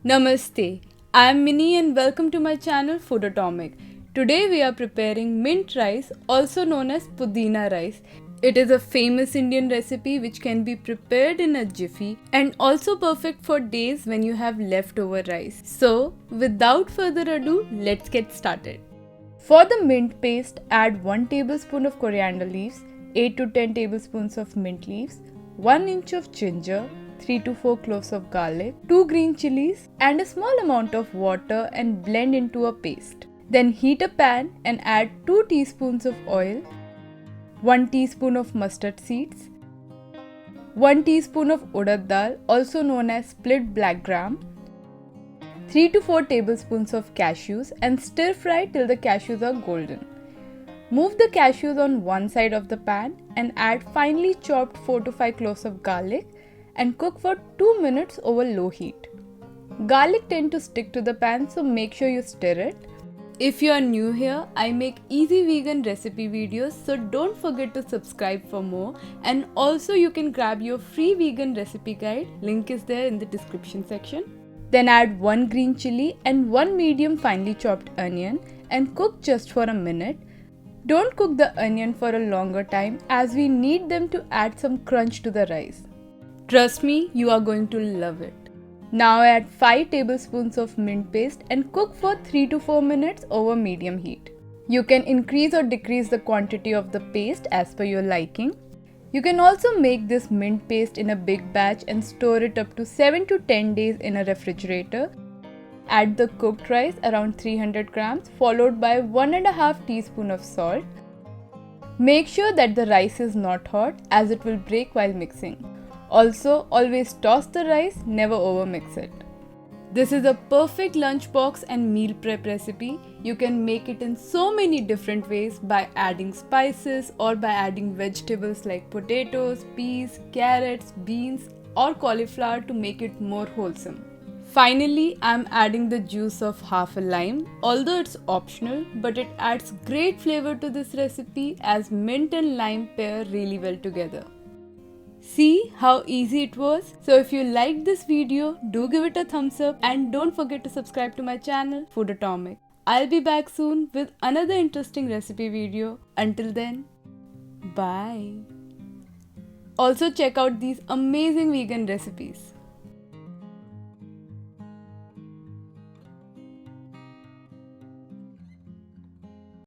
Namaste, I am Mini and welcome to my channel Food Atomic. Today we are preparing mint rice, also known as Pudina rice. It is a famous Indian recipe which can be prepared in a jiffy and also perfect for days when you have leftover rice. So, without further ado, let's get started. For the mint paste, add 1 tablespoon of coriander leaves, 8 to 10 tablespoons of mint leaves, 1 inch of ginger, 3 to 4 cloves of garlic, 2 green chilies and a small amount of water and blend into a paste. Then heat a pan and add 2 teaspoons of oil, 1 teaspoon of mustard seeds, 1 teaspoon of urad dal also known as split black gram, 3 to 4 tablespoons of cashews and stir fry till the cashews are golden. Move the cashews on one side of the pan and add finely chopped 4 to 5 cloves of garlic and cook for 2 minutes over low heat. Garlic tends to stick to the pan, so make sure you stir it. If you are new here, I make easy vegan recipe videos, so don't forget to subscribe for more, and also you can grab your free vegan recipe guide, link is there in the description section. Then add 1 green chili and 1 medium finely chopped onion and cook just for a minute. Don't cook the onion for a longer time as we need them to add some crunch to the rice. Trust me, you are going to love it. Now add 5 tablespoons of mint paste and cook for 3 to 4 minutes over medium heat. You can increase or decrease the quantity of the paste as per your liking. You can also make this mint paste in a big batch and store it up to 7 to 10 days in a refrigerator. Add the cooked rice around 300 grams followed by 1.5 teaspoon of salt. Make sure that the rice is not hot as it will break while mixing. Also, always toss the rice, never overmix it. This is a perfect lunchbox and meal prep recipe. You can make it in so many different ways by adding spices or by adding vegetables like potatoes, peas, carrots, beans or cauliflower to make it more wholesome. Finally, I am adding the juice of half a lime, although it's optional, but it adds great flavor to this recipe as mint and lime pair really well together. See how easy it was? So if you liked this video, do give it a thumbs up and don't forget to subscribe to my channel Food Atomic. I'll be back soon with another interesting recipe video. Until then, bye. Also check out these amazing vegan recipes.